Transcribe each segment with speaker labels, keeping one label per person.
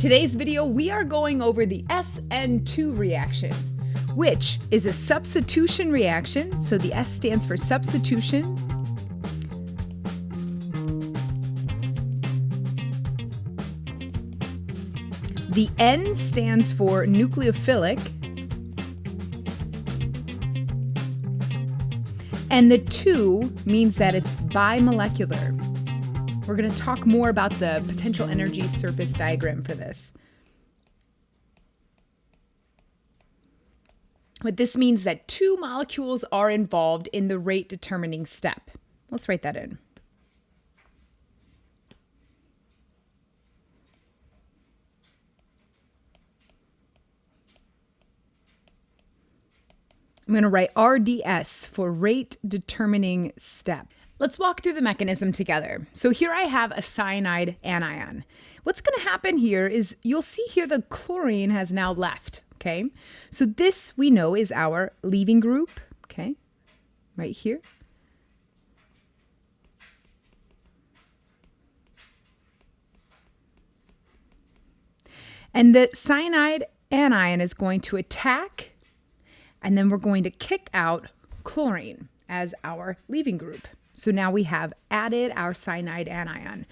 Speaker 1: In today's video, we are going over the SN2 reaction, which is a substitution reaction. So the S stands for substitution. The N stands for nucleophilic. And the 2 means that it's bimolecular. We're going to talk more about the potential energy surface diagram for this. But this means that 2 molecules are involved in the rate determining step. Let's write that in. I'm going to write RDS for rate determining step. Let's walk through the mechanism together. So here I have a cyanide anion. What's going to happen here is you'll see here the chlorine has now left, okay? So this we know is our leaving group, okay? Right here. And the cyanide anion is going to attack, and then we're going to kick out chlorine as our leaving group. So now we have added our cyanide anion.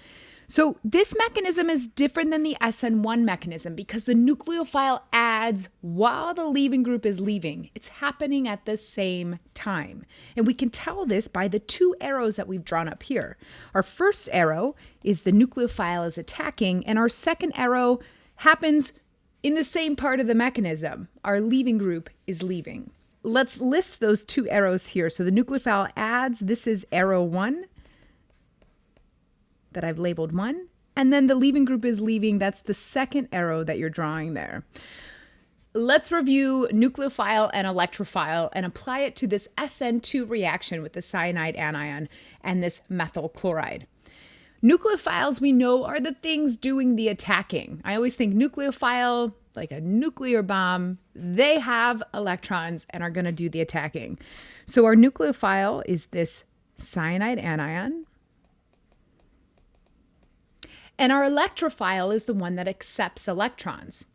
Speaker 1: So this mechanism is different than the SN1 mechanism because the nucleophile adds while the leaving group is leaving. It's happening at the same time. And we can tell this by the 2 arrows that we've drawn up here. Our first arrow is the nucleophile is attacking, and our second arrow happens in the same part of the mechanism. Our leaving group is leaving. Let's list those 2 arrows here. So the nucleophile adds, this is arrow 1 that I've labeled 1. And then the leaving group is leaving. That's the second arrow that you're drawing there. Let's review nucleophile and electrophile and apply it to this SN2 reaction with the cyanide anion and this methyl chloride. Nucleophiles we know are the things doing the attacking. I always think nucleophile, like a nuclear bomb, they have electrons and are going to do the attacking. So our nucleophile is this cyanide anion. And our electrophile is the one that accepts electrons.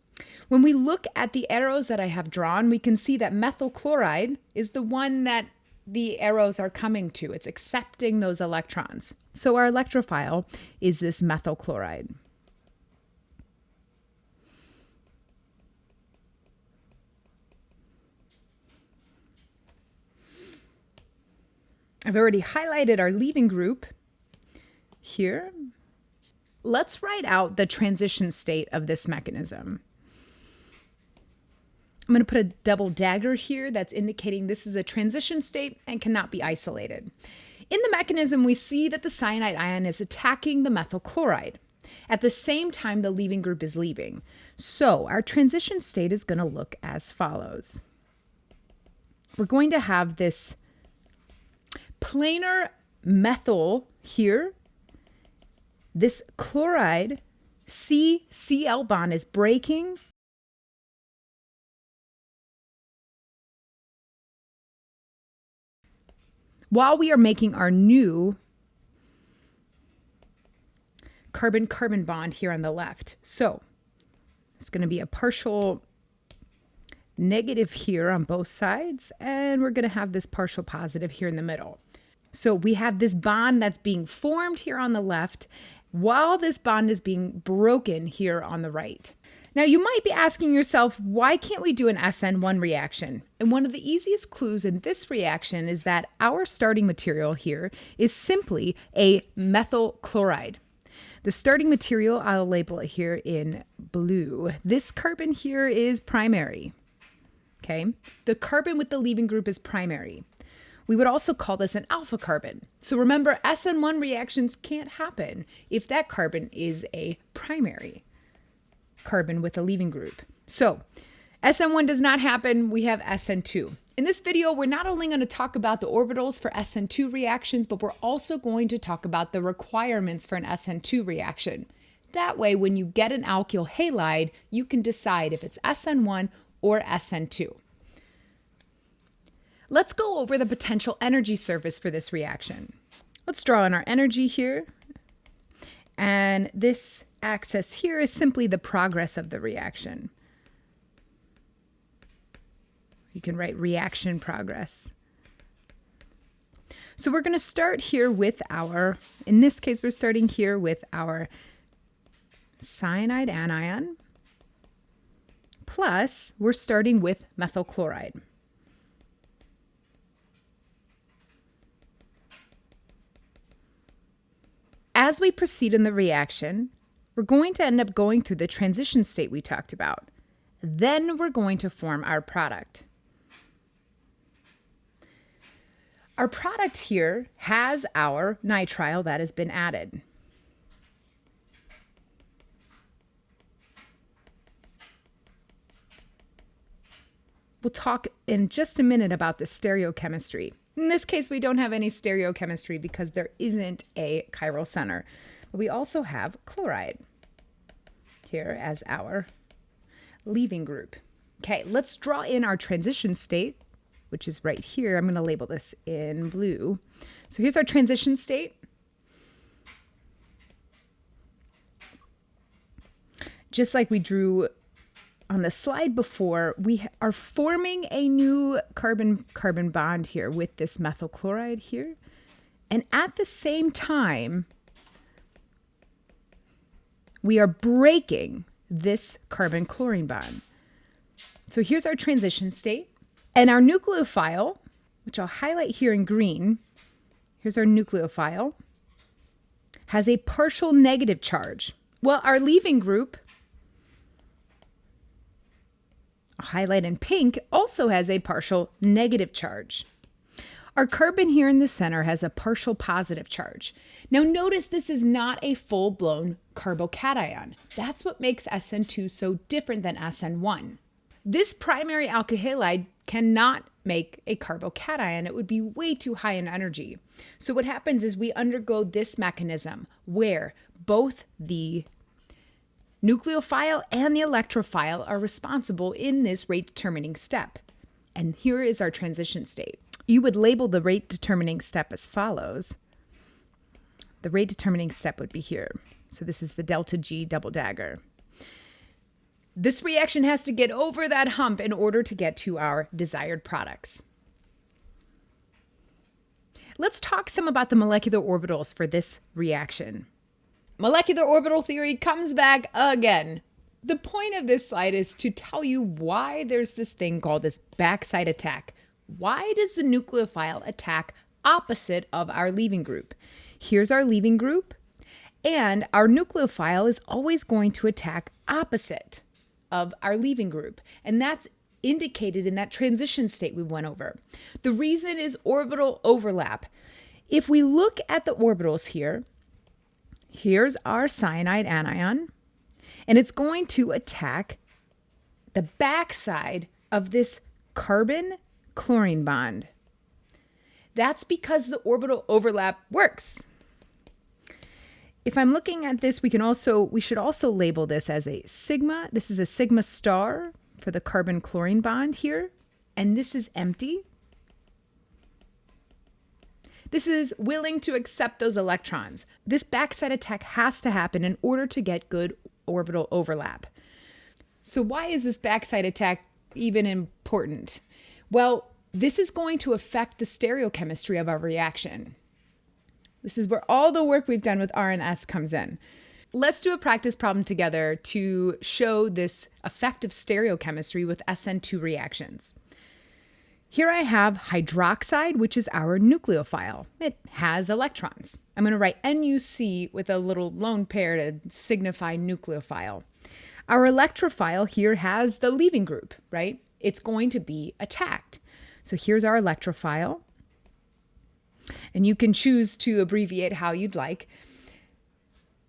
Speaker 1: When we look at the arrows that I have drawn, we can see that methyl chloride is the one that the arrows are coming to. It's accepting those electrons. So our electrophile is this methyl chloride. I've already highlighted our leaving group here. Let's write out the transition state of this mechanism. I'm going to put a double dagger here that's indicating this is a transition state and cannot be isolated. In the mechanism, we see that the cyanide ion is attacking the methyl chloride. At the same time, the leaving group is leaving. So our transition state is going to look as follows. We're going to have this planar methyl here. This chloride C-Cl bond is breaking. While we are making our new carbon-carbon bond here on the left. So it's going to be a partial negative here on both sides, and we're going to have this partial positive here in the middle. So we have this bond that's being formed here on the left, while this bond is being broken here on the right. Now you might be asking yourself, why can't we do an SN1 reaction? And one of the easiest clues in this reaction is that our starting material here is simply a methyl chloride. The starting material, I'll label it here in blue. This carbon here is primary. Okay, the carbon with the leaving group is primary. We would also call this an alpha carbon. So remember, SN1 reactions can't happen if that carbon is a primary carbon with a leaving group. So SN1 does not happen, we have SN2. In this video, we're not only going to talk about the orbitals for SN2 reactions, but we're also going to talk about the requirements for an SN2 reaction. That way, when you get an alkyl halide, you can decide if it's SN1 or SN2. Let's go over the potential energy surface for this reaction. Let's draw in our energy here. And this x-axis here is simply the progress of the reaction. You can write reaction progress. So we're going to start here with our, in this case, we're starting here with our cyanide anion, plus we're starting with methyl chloride. As we proceed in the reaction, we're going to end up going through the transition state we talked about. Then we're going to form our product. Our product here has our nitrile that has been added. We'll talk in just a minute about the stereochemistry. In this case, we don't have any stereochemistry because there isn't a chiral center. But we also have chloride here as our leaving group. Okay, let's draw in our transition state, which is right here. I'm going to label this in blue. So here's our transition state. Just like we drew on the slide before, we are forming a new carbon-carbon bond here with this methyl chloride here. And at the same time, we are breaking this carbon-chlorine bond. So here's our transition state. And our nucleophile, which I'll highlight here in green, here's our nucleophile, has a partial negative charge. Well, our leaving group, I'll highlight in pink, also has a partial negative charge. Our carbon here in the center has a partial positive charge. Now notice this is not a full-blown carbocation. That's what makes SN2 so different than SN1. This primary alkyl halide cannot make a carbocation. It would be way too high in energy. So what happens is we undergo this mechanism where both the nucleophile and the electrophile are responsible in this rate determining step. And here is our transition state. You would label the rate determining step as follows. The rate determining step would be here. So this is the delta G double dagger. This reaction has to get over that hump in order to get to our desired products. Let's talk some about the molecular orbitals for this reaction. Molecular orbital theory comes back again. The point of this slide is to tell you why there's this thing called this backside attack. Why does the nucleophile attack opposite of our leaving group? Here's our leaving group, and our nucleophile is always going to attack opposite of our leaving group. And that's indicated in that transition state we went over. The reason is orbital overlap. If we look at the orbitals here, here's our cyanide anion, and it's going to attack the backside of this carbon-chlorine bond. That's because the orbital overlap works. If I'm looking at this, we should also label this as a sigma. This is a sigma star for the carbon-chlorine bond here, and this is empty. This is willing to accept those electrons. This backside attack has to happen in order to get good orbital overlap. So why is this backside attack even important? Well, this is going to affect the stereochemistry of our reaction. This is where all the work we've done with R and S comes in. Let's do a practice problem together to show this effective stereochemistry with SN2 reactions. Here I have hydroxide, which is our nucleophile. It has electrons. I'm going to write NuC with a little lone pair to signify nucleophile. Our electrophile here has the leaving group, right? It's going to be attacked. So here's our electrophile. And you can choose to abbreviate how you'd like.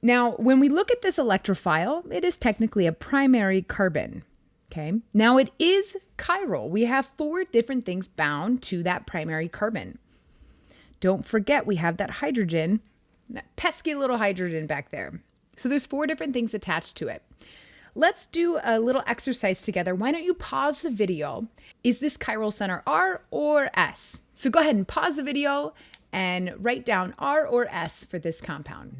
Speaker 1: Now, when we look at this electrophile, it is technically a primary carbon. Okay. Now it is chiral. We have 4 different things bound to that primary carbon. Don't forget we have that hydrogen, that pesky little hydrogen back there. So there's 4 different things attached to it. Let's do a little exercise together. Why don't you pause the video? Is this chiral center R or S? So go ahead and pause the video and write down R or S for this compound.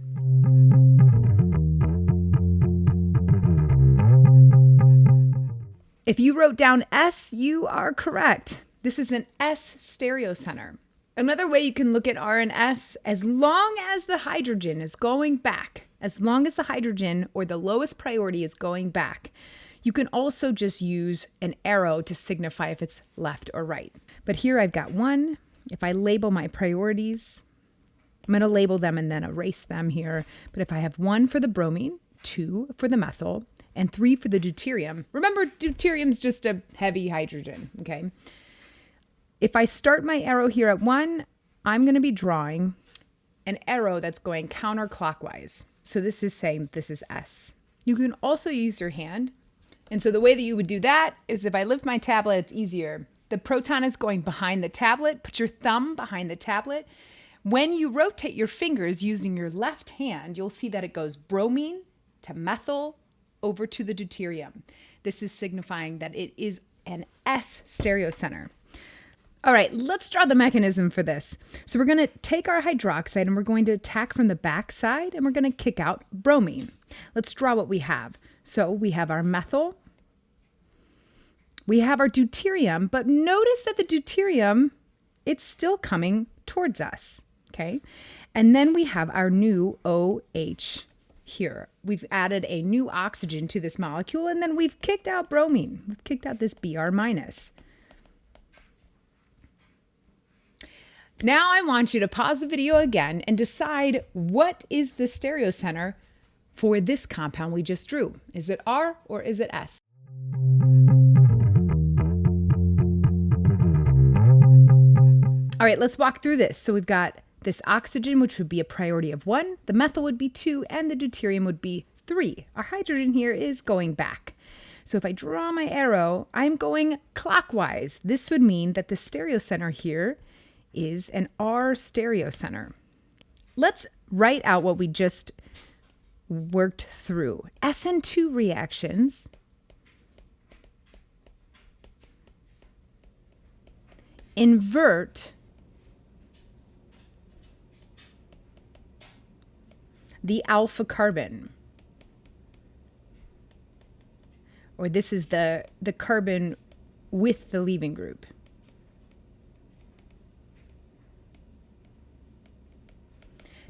Speaker 1: If you wrote down S, you are correct. This is an S stereocenter. Another way you can look at R and S, as long as the hydrogen is going back, as long as the hydrogen or the lowest priority is going back, you can also just use an arrow to signify if it's left or right. But here I've got 1. If I label my priorities, I'm going to label them and then erase them here. But if I have 1 for the bromine, 2 for the methyl, and 3 for the deuterium. Remember, deuterium's just a heavy hydrogen, okay? If I start my arrow here at 1, I'm going to be drawing an arrow that's going counterclockwise. So this is saying this is S. You can also use your hand. And so the way that you would do that is if I lift my tablet, it's easier. The proton is going behind the tablet. Put your thumb behind the tablet. When you rotate your fingers using your left hand, you'll see that it goes bromine to methyl over to the deuterium. This is signifying that it is an S stereocenter. All right, let's draw the mechanism for this. So we're going to take our hydroxide and we're going to attack from the back side and we're going to kick out bromine. Let's draw what we have. So we have our methyl, we have our deuterium, but notice that the deuterium, it's still coming towards us, okay? And then we have our new OH here. We've added a new oxygen to this molecule and then we've kicked out bromine. We've kicked out this Br minus. Now I want you to pause the video again and decide what is the stereocenter for this compound we just drew. Is it R or is it S? All right, let's walk through this. So we've got this oxygen, which would be a priority of 1, the methyl would be 2, and the deuterium would be 3. Our hydrogen here is going back. So if I draw my arrow, I'm going clockwise. This would mean that the stereocenter here is an R stereocenter. Let's write out what we just worked through. SN2 reactions invert the alpha carbon. Or this is the carbon with the leaving group.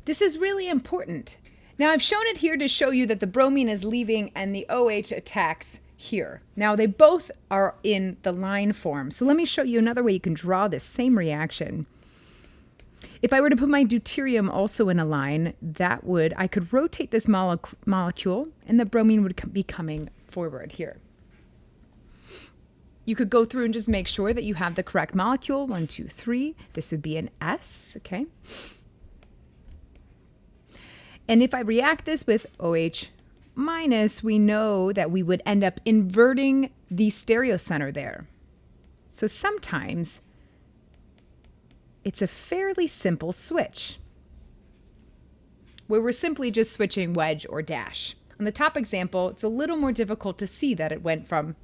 Speaker 1: This is really important. Now I've shown it here to show you that the bromine is leaving and the OH attacks here. Now they both are in the line form. So let me show you another way you can draw this same reaction. If I were to put my deuterium also in a line, I could rotate this molecule and the bromine would be coming forward here. You could go through and just make sure that you have the correct molecule. 1, 2, 3. This would be an S, okay? And if I react this with OH minus, we know that we would end up inverting the stereocenter there. So sometimes it's a fairly simple switch where we're simply just switching wedge or dash. On the top example, it's a little more difficult to see that it went from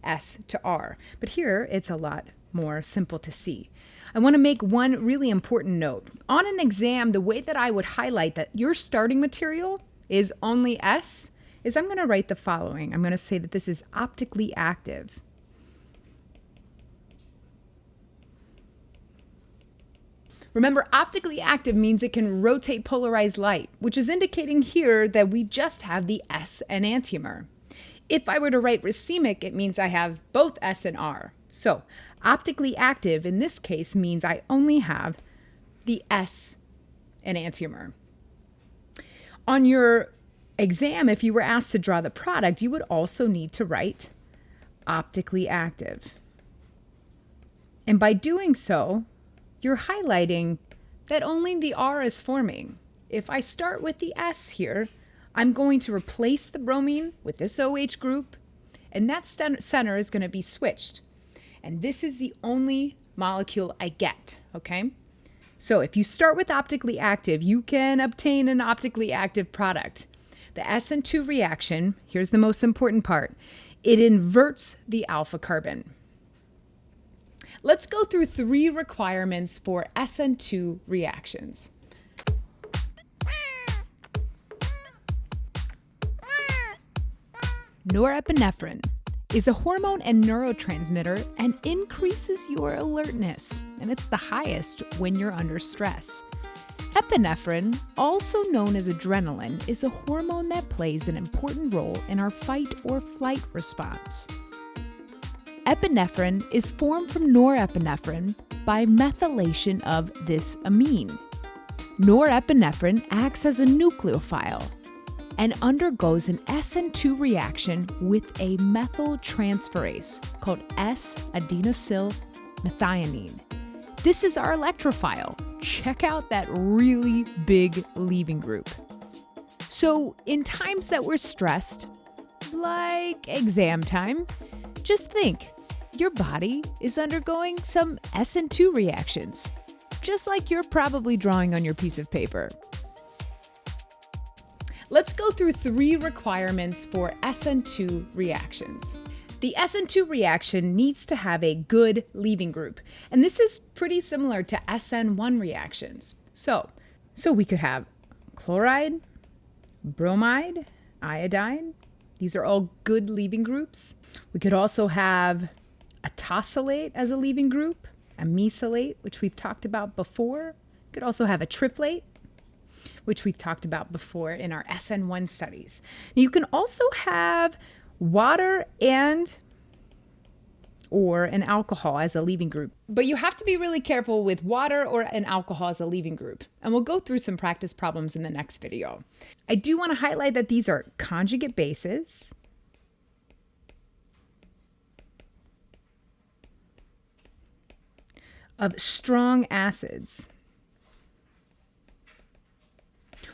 Speaker 1: S to R, but here it's a lot more simple to see. I want to make one really important note. On an exam, the way that I would highlight that your starting material is only S is I'm going to write the following. I'm going to say that this is optically active. Remember, optically active means it can rotate polarized light, which is indicating here that we just have the S enantiomer. If I were to write racemic, it means I have both S and R. So optically active in this case means I only have the S enantiomer. On your exam, if you were asked to draw the product, you would also need to write optically active. And by doing so, you're highlighting that only the R is forming. If I start with the S here, I'm going to replace the bromine with this OH group, and that center is going to be switched. And this is the only molecule I get, okay? So if you start with optically active, you can obtain an optically active product. The SN2 reaction, here's the most important part, it inverts the alpha carbon. Let's go through 3 requirements for SN2 reactions. Norepinephrine. is a hormone and neurotransmitter and increases your alertness, and it's the highest when you're under stress. Epinephrine, also known as adrenaline, is a hormone that plays an important role in our fight or flight response. Epinephrine is formed from norepinephrine by methylation of this amine. Norepinephrine acts as a nucleophile and undergoes an SN2 reaction with a methyltransferase called S-adenosyl methionine. This is our electrophile. Check out that really big leaving group. So in times that we're stressed, like exam time, just think, your body is undergoing some SN2 reactions, just like you're probably drawing on your piece of paper. Let's go through 3 requirements for SN2 reactions. The SN2 reaction needs to have a good leaving group, and this is pretty similar to SN1 reactions. So we could have chloride, bromide, iodine. These are all good leaving groups. We could also have a tosylate as a leaving group, a mesylate, which we've talked about before. We could also have a triphlate, which we've talked about before in our SN1 studies. You can also have water or an alcohol as a leaving group. But you have to be really careful with water or an alcohol as a leaving group. And we'll go through some practice problems in the next video. I do want to highlight that these are conjugate bases. Of strong acids.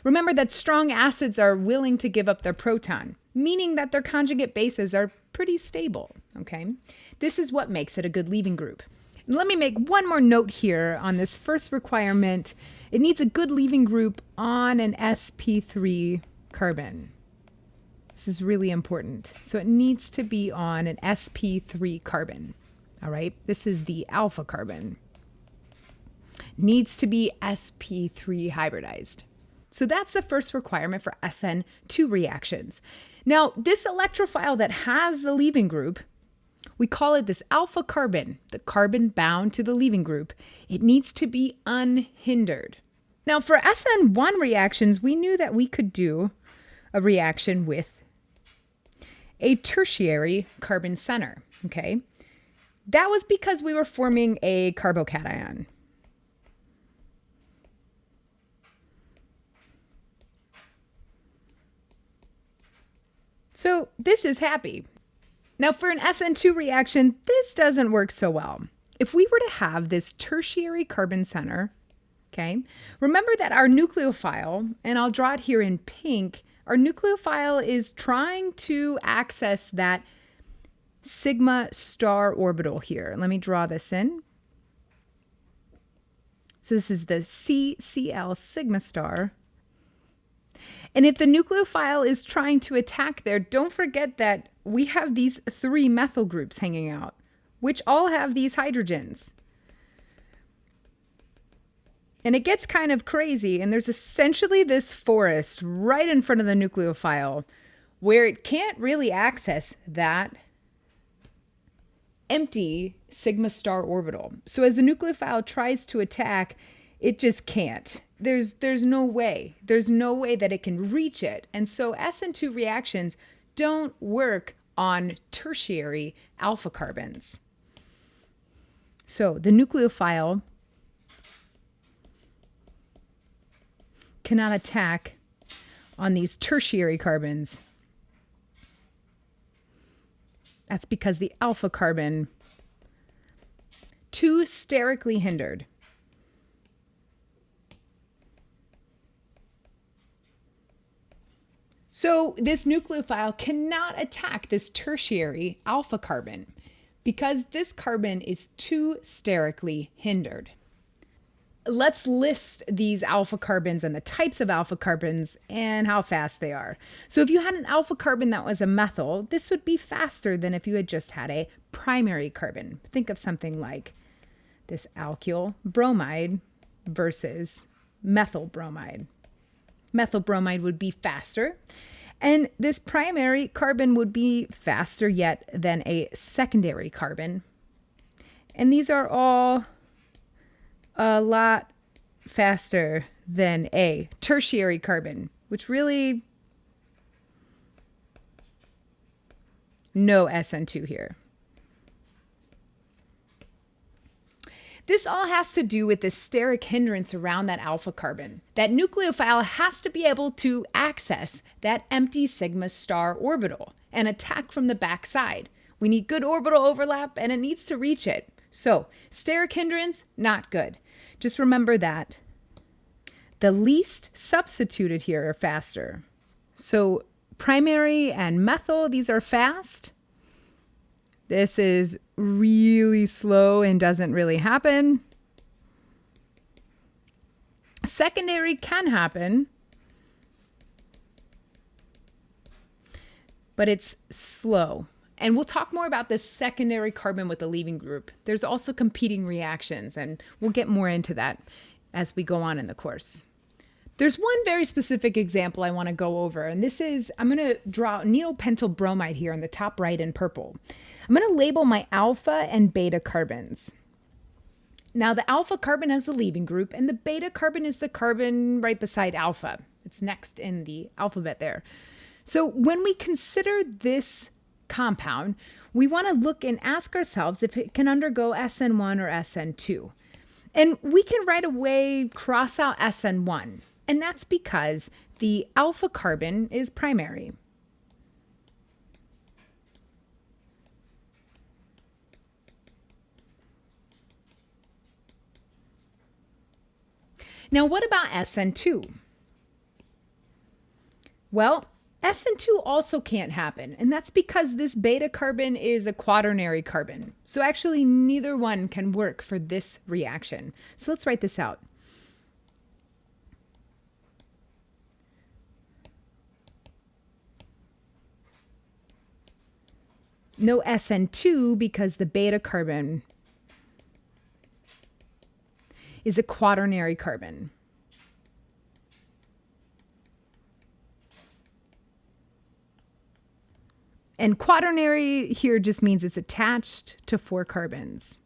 Speaker 1: Remember that strong acids are willing to give up their proton, meaning that their conjugate bases are pretty stable, okay? This is what makes it a good leaving group. And let me make one more note here on this first requirement. It needs a good leaving group on an sp3 carbon. This is really important. So it needs to be on an sp3 carbon, all right? This is the alpha carbon. Needs to be sp3 hybridized. So that's the first requirement for SN2 reactions. Now, this electrophile that has the leaving group, we call it this alpha carbon, the carbon bound to the leaving group. It needs to be unhindered. Now, for SN1 reactions, we knew that we could do a reaction with a tertiary carbon center, okay? That was because we were forming a carbocation. So this is happy. Now for an SN2 reaction, this doesn't work so well. If we were to have this tertiary carbon center, okay, remember that our nucleophile, and I'll draw it here in pink, our nucleophile is trying to access that sigma star orbital here. Let me draw this in. So this is the CCl sigma star. And if the nucleophile is trying to attack there, don't forget that we have these 3 methyl groups hanging out, which all have these hydrogens. And it gets kind of crazy, and there's essentially this forest right in front of the nucleophile where it can't really access that empty sigma star orbital. So as the nucleophile tries to attack, it just can't. There's no way. There's no way that it can reach it. And so SN2 reactions don't work on tertiary alpha carbons. So the nucleophile cannot attack on these tertiary carbons. That's because the alpha carbon too sterically hindered. So this nucleophile cannot attack this tertiary alpha carbon because this carbon is too sterically hindered. Let's list these alpha carbons and the types of alpha carbons and how fast they are. So if you had an alpha carbon that was a methyl, this would be faster than if you had just had a primary carbon. Think of something like this alkyl bromide versus methyl bromide. Methyl bromide would be faster. And this primary carbon would be faster yet than a secondary carbon. And these are all a lot faster than a tertiary carbon, which really no SN2 here. This all has to do with the steric hindrance around that alpha carbon. That nucleophile has to be able to access that empty sigma star orbital and attack from the backside. We need good orbital overlap and it needs to reach it. So, steric hindrance, not good. Just remember that. The least substituted here are faster. So, primary and methyl, these are fast. This is really slow and doesn't really happen. Secondary can happen, but it's slow. And we'll talk more about this secondary carbon with the leaving group. There's also competing reactions, and we'll get more into that as we go on in the course. There's one very specific example I want to go over, and this is, I'm going to draw neopentyl bromide here on the top right in purple. I'm going to label my alpha and beta carbons. Now, the alpha carbon has the leaving group, and the beta carbon is the carbon right beside alpha. It's next in the alphabet there. So when we consider this compound, we want to look and ask ourselves if it can undergo SN1 or SN2. And we can right away cross out SN1. And that's because the alpha carbon is primary. Now, what about SN2? Well, SN2 also can't happen, and that's because this beta carbon is a quaternary carbon. So actually, neither one can work for this reaction. So let's write this out. No SN2 because the beta carbon is a quaternary carbon. And quaternary here just means it's attached to 4 carbons.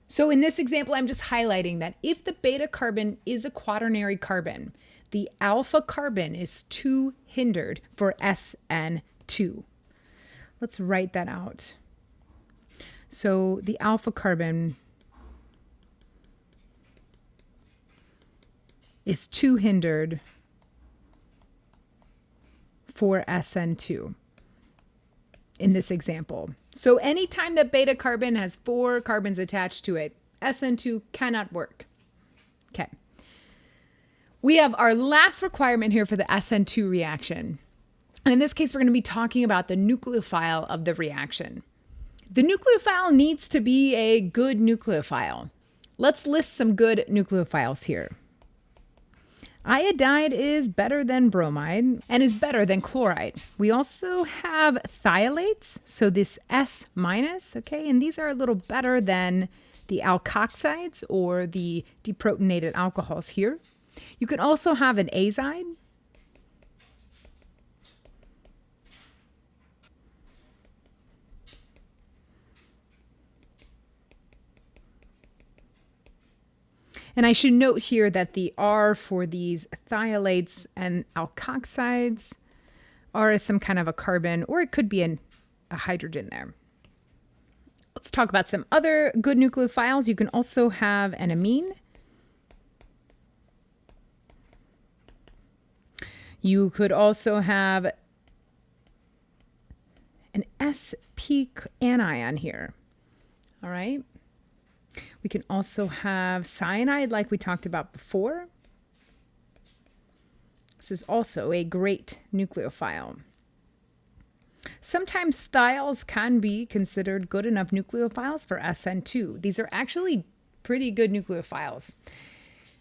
Speaker 1: So in this example, I'm just highlighting that if the beta carbon is a quaternary carbon, the alpha carbon is too hindered for SN2. Let's write that out. So the alpha carbon is too hindered for SN2 in this example. So anytime that beta carbon has 4 carbons attached to it, SN2 cannot work. Okay. We have our last requirement here for the SN2 reaction. And in this case, we're going to be talking about the nucleophile of the reaction. The nucleophile needs to be a good nucleophile. Let's list some good nucleophiles here. Iodide is better than bromide and is better than chloride. We also have thiolates, so this S minus, okay, and these are a little better than the alkoxides or the deprotonated alcohols here. You can also have an azide. And I should note here that the R for these thiolates and alkoxides R is some kind of a carbon, or it could be a hydrogen there. Let's talk about some other good nucleophiles. You can also have an amine. You could also have an sp anion here. All right. We can also have cyanide like we talked about before. This is also a great nucleophile. Sometimes thiols can be considered good enough nucleophiles for SN2. These are actually pretty good nucleophiles.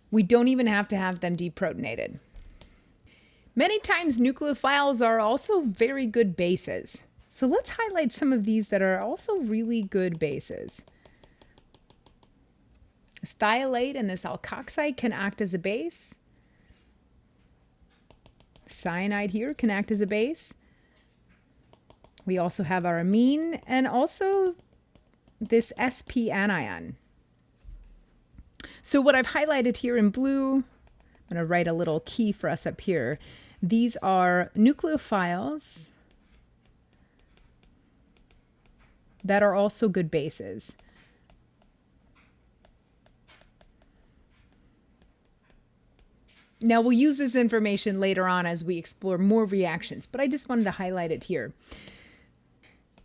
Speaker 1: We don't even have to have them deprotonated. Many times nucleophiles are also very good bases. So let's highlight some of these that are also really good bases. This thiolate and this alkoxide can act as a base. Cyanide here can act as a base. We also have our amine and also this sp anion. So what I've highlighted here in blue, I'm going to write a little key for us up here. These are nucleophiles that are also good bases. Now we'll use this information later on as we explore more reactions, but I just wanted to highlight it here.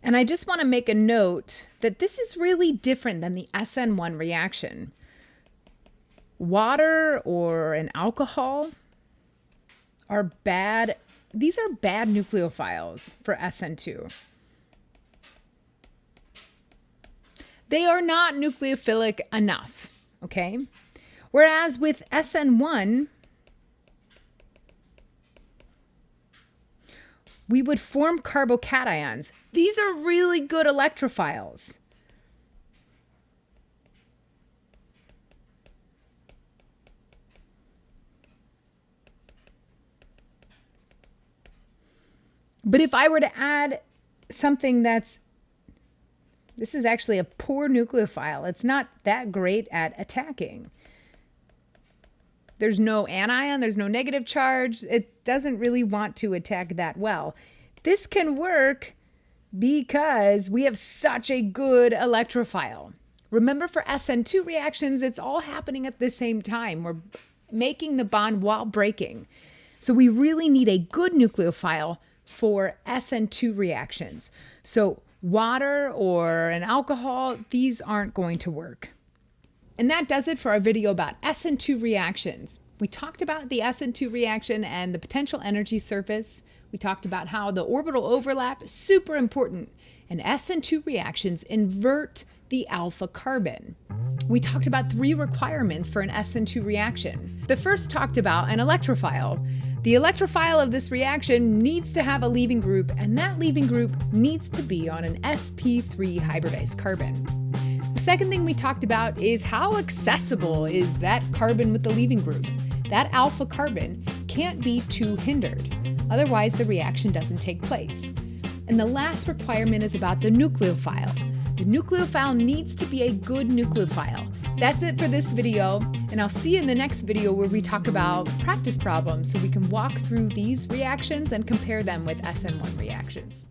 Speaker 1: And I just want to make a note that this is really different than the SN1 reaction. Water or an alcohol are bad. These are bad nucleophiles for SN2. They are not nucleophilic enough, okay? Whereas with SN1, we would form carbocations. These are really good electrophiles. But if I were to add something this is actually a poor nucleophile. It's not that great at attacking. There's no anion, there's no negative charge. It doesn't really want to attack that well. This can work because we have such a good electrophile. Remember, for SN2 reactions, it's all happening at the same time. We're making the bond while breaking. So we really need a good nucleophile for SN2 reactions. So water or an alcohol, these aren't going to work. And that does it for our video about SN2 reactions. We talked about the SN2 reaction and the potential energy surface. We talked about how the orbital overlap is super important, and SN2 reactions invert the alpha carbon. We talked about 3 requirements for an SN2 reaction. The first talked about an electrophile. The electrophile of this reaction needs to have a leaving group, and that leaving group needs to be on an sp3 hybridized carbon. The second thing we talked about is how accessible is that carbon with the leaving group. That alpha carbon can't be too hindered. Otherwise, the reaction doesn't take place. And the last requirement is about the nucleophile. The nucleophile needs to be a good nucleophile. That's it for this video, and I'll see you in the next video where we talk about practice problems so we can walk through these reactions and compare them with SN1 reactions.